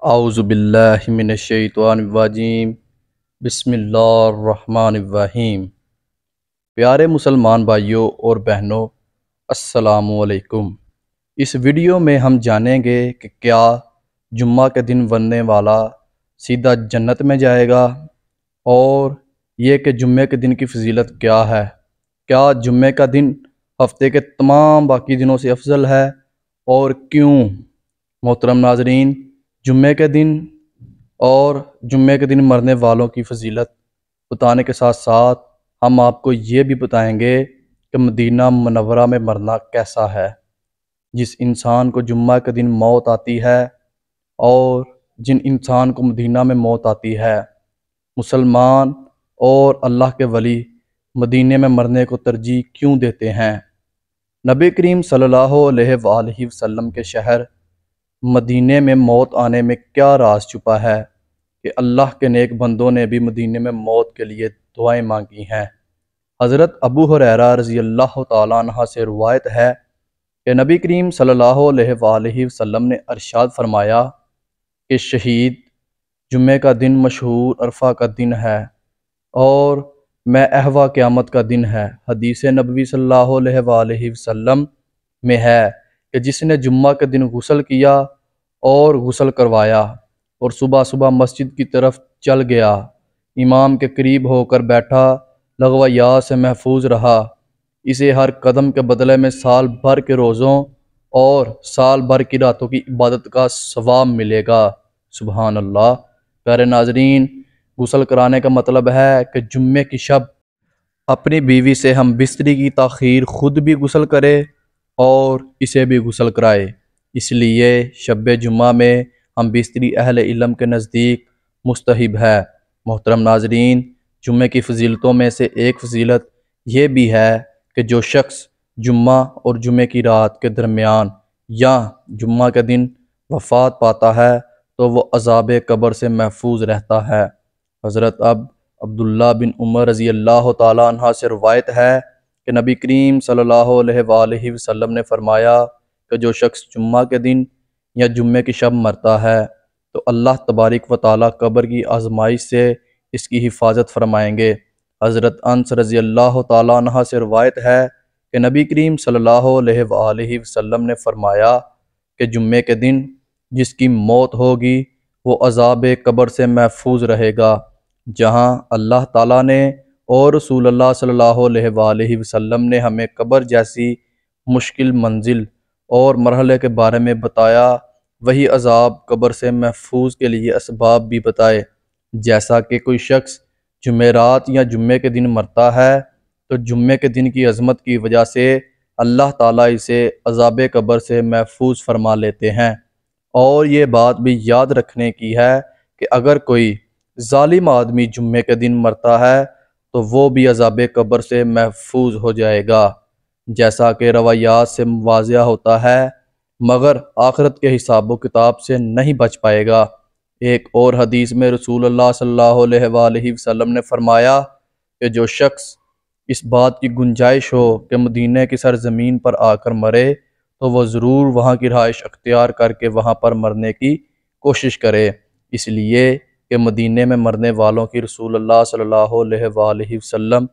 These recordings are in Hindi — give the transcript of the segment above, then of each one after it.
आउज़ुबिल्लाहि मिनश्शैतानिर्रजीम बिस्मिल्लाहिर्रहमानिर्रहीम। प्यारे मुसलमान भाइयों और बहनों, अस्सलामु अलैकुम। इस वीडियो में हम जानेंगे कि क्या जुम्मा के दिन बनने वाला सीधा जन्नत में जाएगा, और ये कि जुम्मे के दिन की फ़जीलत क्या है। क्या जुम्मे का दिन हफ्ते के तमाम बाकी दिनों से अफजल है और क्यों। मोहतरम नाजरीन, जुम्मे के दिन और जुम्मे के दिन मरने वालों की फ़जीलत बताने के साथ साथ हम आपको ये भी बताएंगे कि मदीना मुनव्वरा में मरना कैसा है। जिस इंसान को जुम्मा के दिन मौत आती है और जिन इंसान को मदीना में मौत आती है, मुसलमान और अल्लाह के वली मदीने में मरने को तरजीह क्यों देते हैं। नबी करीम सल्लल्लाहु अलैहि वसल्लम के शहर मदीने में मौत आने में क्या राज छुपा है कि अल्लाह के नेक बंदों ने भी मदीने में मौत के लिए दुआएं मांगी हैं। हज़रत अबू हुरैरा रज़ी अल्लाह तआला अन्हु से रिवायत है कि नबी करीम सल्लल्लाहु अलैहि वसल्लम ने अरशाद फरमाया कि शहीद जुम्मे का दिन मशहूर अरफा का दिन है और मैं अहवा क़यामत का दिन है। हदीस नबवी सल्लल्लाहु अलैहि वसल्लम में है कि जिसने जुम्मा के दिन गुस्ल किया और गुस्ल करवाया और सुबह सुबह मस्जिद की तरफ चल गया, इमाम के करीब होकर बैठा, लगवा से महफूज रहा, इसे हर कदम के बदले में साल भर के रोज़ों और साल भर की रातों की इबादत का सवाब मिलेगा। सुबहान अल्लाह। प्यारे नाजरीन, गुस्ल कराने का मतलब है कि जुम्मे की शब अपनी बीवी से हम बिस्तरी की ताख़ीर ख़ुद भी गुस्ल करे और इसे भी गुस्ल कराए। इसलिए शब जुम्मा में हम बिस्तरी अहले इल्म के नज़दीक मुस्तहिब है। मोहतरम नाजरीन, जुम्मे की फ़जीलतों में से एक फ़जीलत यह भी है कि जो शख्स जुम्मा और जुम्मे की रात के दरमियान या जुम्मा के दिन वफ़ात पाता है तो वह अज़ाब कब्र से महफूज रहता है। हज़रत अब्दुल्ला बिन उमर रज़ी अल्लाह तआला अन्हा से रवायत है कि नबी करीम सल्लल्लाहु अलैहि वसल्लम ने फरमाया कि जो शख्स जुम्मा के दिन या जुम्मे की शब मरता है तो अल्लाह तबारिक व तआला कब्र की आजमाइश से इसकी हिफाजत फरमाएंगे। हज़रत अनस रज़ी अल्लाह तआला अन्हा से रवायत है कि नबी करीम सल्लल्लाहु अलैहि वसल्लम ने फरमाया कि जुम्मे के दिन जिसकी मौत होगी वो अज़ाब कब्र से महफूज रहेगा। जहाँ अल्लाह ताला ने और रसूलुल्लाह सल्लल्लाहु अलैहि वसल्लम ने हमें कब्र जैसी मुश्किल मंजिल और मरहले के बारे में बताया, वही अज़ाब कब्र से महफूज के लिए असबाब भी बताए। जैसा कि कोई शख्स जुमेरात या जुम्मे के दिन मरता है तो जुम्मे के दिन की अज़मत की वजह से अल्लाह ताला इसे अज़ाब कब्र से महफूज फरमा लेते हैं। और ये बात भी याद रखने की है कि अगर कोई जालिम आदमी जुम्मे के दिन मरता है तो वो भी अज़ाब कब्र से महफूज हो जाएगा। जैसा कि रवायात से वाज़िया होता है, मगर आखिरत के हिसाब किताब से नहीं बच पाएगा। एक और हदीस में रसूलुल्लाह सल्लल्लाहु अलैहि वसल्लम ने फरमाया कि जो शख्स इस बात की गुंजाइश हो कि मदीने की सरजमीन पर आकर मरे तो वह ज़रूर वहाँ की रहाइश अख्तियार करके वहाँ पर मरने की कोशिश करे, इसलिए कि मदीने में मरने वालों की रसूलुल्लाह सल्लल्लाहु अलैहि वसल्लम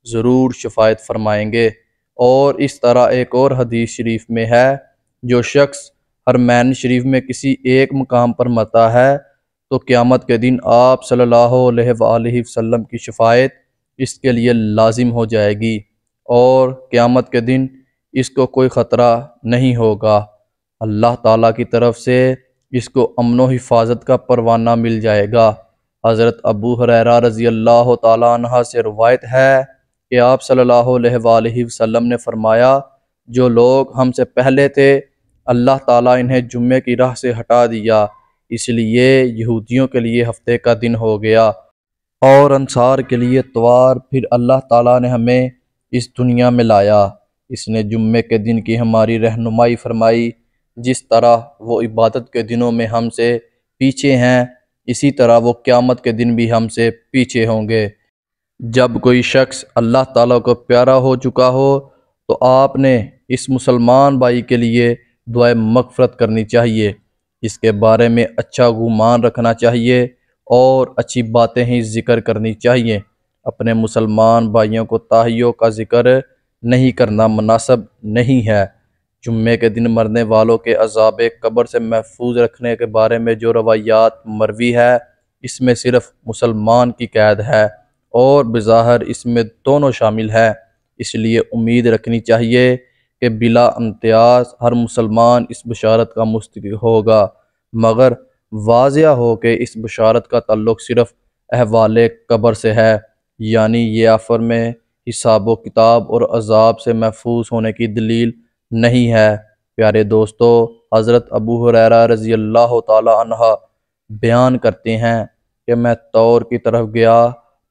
ज़रूर शफ़ाअत फरमाएंगे। और इस तरह एक और हदीस शरीफ में है, जो शख्स हरमैन शरीफ में किसी एक मकाम पर मरता है तो क़यामत के दिन आप सल्लल्लाहु अलैहि वसल्लम की शफ़ाअत इसके लिए लाजिम हो जाएगी और क़यामत के दिन इसको कोई ख़तरा नहीं होगा। अल्लाह ताला की तरफ से इसको अमन हिफाजत का परवाना मिल जाएगा। हज़रत अबू हुरैरा रज़ी अल्लाह तआला अन्हु से रवायत है कि आप सल्लल्लाहु अलैहि वसल्लम ने फरमाया, जो लोग हमसे पहले थे अल्लाह ताला इन्हें जुम्मे की राह से हटा दिया, इसलिए यहूदियों के लिए हफ्ते का दिन हो गया और अंसार के लिए इतवार। फिर अल्लाह ताला ने हमें इस दुनिया में लाया, इसने जुम्मे के दिन की हमारी रहनुमाई फरमाई। जिस तरह वो इबादत के दिनों में हमसे पीछे हैं, इसी तरह वो क़यामत के दिन भी हमसे पीछे होंगे। जब कोई शख्स अल्लाह ताला को प्यारा हो चुका हो तो आपने इस मुसलमान भाई के लिए दुआए मग़फ़िरत करनी चाहिए। इसके बारे में अच्छा गुमान रखना चाहिए और अच्छी बातें ही जिक्र करनी चाहिए। अपने मुसलमान भाइयों को ताहियों का जिक्र नहीं करना मुनासिब नहीं है। जुम्मे के दिन मरने वालों के अज़ाब कब्र से महफूज रखने के बारे में जो रवायात मरवी है, इसमें सिर्फ मुसलमान की कैद है और बिज़ाहिर इसमें दोनों शामिल है। इसलिए उम्मीद रखनी चाहिए कि बिला इम्तियाज़ हर मुसलमान इस बशारत का मुस्तहिक़ होगा, मगर वाज़िया हो कि इस बशारत का ताल्लुक़ सिर्फ अहवाले कब्र से है, यानी ये आखिर में हिसाब व किताब और अज़ाब से महफूज होने की दलील नहीं है। प्यारे दोस्तों, हज़रत अबू हुरैरा रज़ी अल्लाह ताला अन्हा बयान करते हैं कि मैं तौर की तरफ गया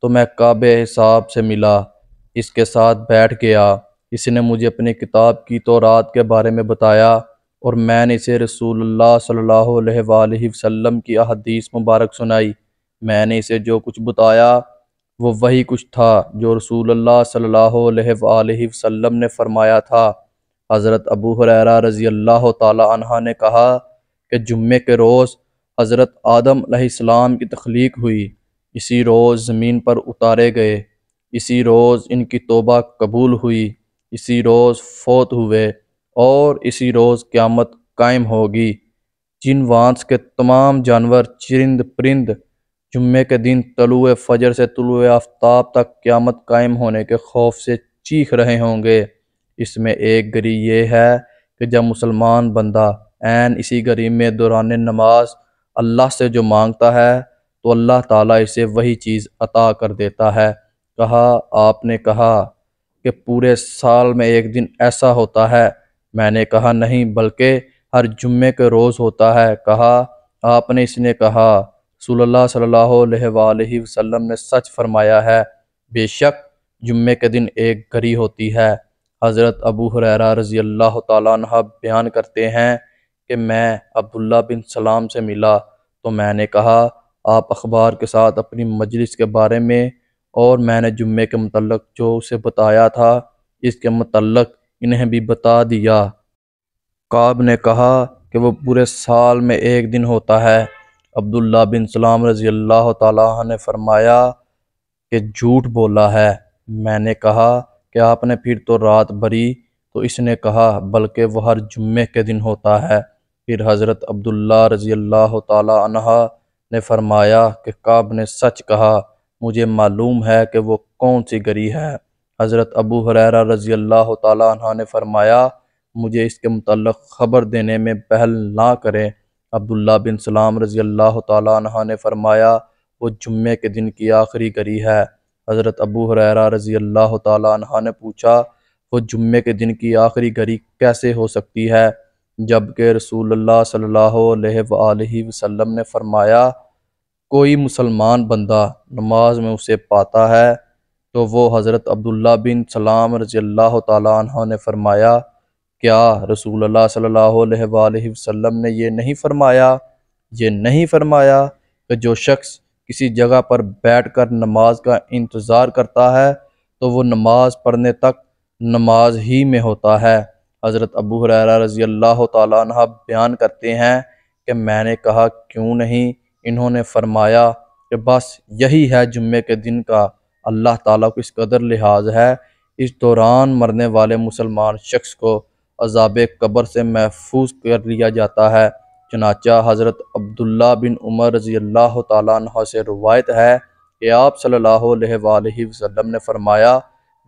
तो मैं काबे हिसाब से मिला, इसके साथ बैठ गया। इसने मुझे अपनी किताब की तौरात के बारे में बताया और मैंने इसे रसूलुल्लाह सल्लल्लाहु अलैहि वसल्लम की अहदीस मुबारक सुनाई। मैंने इसे जो कुछ बताया वो वही कुछ था जो रसूलुल्लाह सल्लल्लाहु अलैहि वसल्लम ने फरमाया था। हज़रत अबू हुरैरा रज़ी अल्लाह ताला अन्हा ने कहा कि जुम्मे के रोज़ हज़रत आदम अलैहिस्सलाम की तख्लीक हुई, इसी रोज़ ज़मीन पर उतारे गए, इसी रोज़ इनकी तौबा कबूल हुई, इसी रोज़ फौत हुए और इसी रोज़ क़यामत कायम होगी। जिन वांस के तमाम जानवर चरिंद परिंद जुम्मे के दिन तलुए फजर से तुलुए आफ्ताब तक क़यामत कायम होने के खौफ से चीख रहे होंगे। इसमें एक घड़ी ये है कि जब मुसलमान बंदा ऐन इसी घड़ी में दौरान नमाज अल्लाह से जो मांगता है तो अल्लाह ताला इसे वही चीज़ अता कर देता है। कहा, आपने कहा कि पूरे साल में एक दिन ऐसा होता है? मैंने कहा, नहीं, बल्कि हर जुम्मे के रोज़ होता है। कहा, आपने इसने कहा, रसूलुल्लाह सल्लल्लाहु अलैहि वसल्लम ने सच फरमाया है, बेशक जुम्मे के दिन एक घड़ी होती है। हज़रत अबू हुरैरा रज़ी अल्लाह ताला अन्हु बयान करते हैं कि मैं अब्दुल्ला बिन सलाम से मिला तो मैंने कहा, आप अखबार के साथ अपनी मजलिस के बारे में और मैंने जुम्मे के मुतल्लक जो उसे बताया था इसके मुतल्लक इन्हें भी बता दिया। काब ने कहा कि वो पूरे साल में एक दिन होता है। अब्दुल्ला बिन सलाम रज़ी अल्लाह ताला अन्हु ने फरमाया कि झूठ बोला है। मैंने कहा कि आपने फिर तो रात भरी? तो इसने कहा, बल्कि वह हर जुम्मे के दिन होता है। फिर हज़रत अब्दुल्ला रज़ी अल्लाह ताला अन्हु ने फरमाया कि काब ने सच कहा, मुझे मालूम है कि वो कौन सी घड़ी है। हज़रत अबू हुरैरा रज़ी अल्लाह ताला अन्हु ने फरमाया, मुझे इसके मुतल्लक ख़बर देने में पहल ना करें। अब्दुल्ला बिन सलाम रज़ी अल्लाह ताला अन्हु ने फरमाया, वो जुम्मे के दिन की आखिरी घड़ी है। हज़रत अबू हुरैरा रज़ी अल्लाह ताला अन्हु ने पूछा, वो जुम्मे के दिन की आखिरी घड़ी कैसे हो सकती है, जबकि रसूलुल्लाह सल्लल्लाहु अलैहि वसल्लम ने फरमाया, कोई मुसलमान बंदा नमाज में उसे पाता है तो वो हज़रत अब्दुल्ला बिन सलाम रज़ी अल्लाह ताला अन्हु ने फरमाया, क्या रसूलुल्लाह सल्लल्लाहु अलैहि वसल्लम ने ये नहीं फरमाया कि जो शख्स किसी जगह पर बैठकर नमाज का इंतज़ार करता है तो वो नमाज पढ़ने तक नमाज ही में होता है। हज़रत अबू हुरैरा रज़ी अल्लाह ताला अन्हु बयान करते हैं कि मैंने कहा, क्यों नहीं? इन्होंने फरमाया कि बस यही है जुम्मे के दिन का अल्लाह ताला को इस कदर लिहाज है, इस दौरान मरने वाले मुसलमान शख्स को अज़ाब कब्र से महफूज कर लिया जाता है। चुनाचा हज़रत अब्दुल्ला बिन उमर रज़ी अल्लाह ताला अन्हु से रवायत है कि आप सल्लल्लाहु अलैहि वसल्लम ने फरमाया,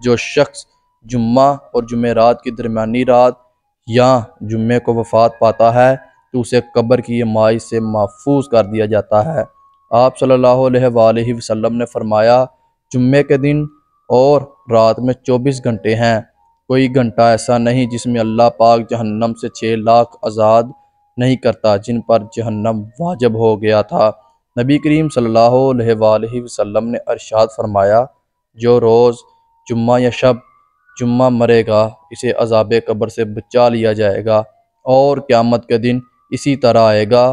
जो शख्स जुम्मा और जुमेरात की दरमियानी रात या जुम्मे को वफ़ात पाता है तो उसे कब्र की यमाइश से महफूज कर दिया जाता है। आप सल्लल्लाहु अलैहि वसल्लम ने फरमाया, जुम्मे के दिन और रात में 24 घंटे हैं, कोई घंटा ऐसा नहीं जिसमें अल्लाह पाक जहन्नम से 6 लाख आज़ाद नहीं करता जिन पर जहन्नम वाजिब हो गया था। नबी करीम सल्लल्लाहु अलैहि वसल्लम ने इरशाद फरमाया, जो रोज़ जुम्मा या शब जुम्मा मरेगा इसे अज़ाब कब्र से बचा लिया जाएगा और क़यामत के दिन इसी तरह आएगा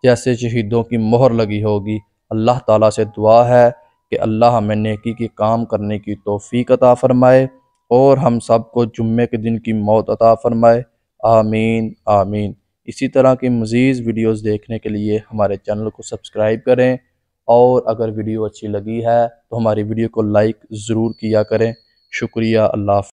जैसे शहीदों की मोहर लगी होगी। अल्लाह ताला से दुआ है कि अल्लाह हमें नेकी की काम करने की तौफ़ीक अता फ़रमाए और हम सब को जुम्मे के दिन की मौत अता फ़रमाए। आमीन आमीन। इसी तरह की मज़ीद वीडियोस देखने के लिए हमारे चैनल को सब्सक्राइब करें, और अगर वीडियो अच्छी लगी है तो हमारी वीडियो को लाइक ज़रूर किया करें। शुक्रिया। अल्लाह हाफ़िज़।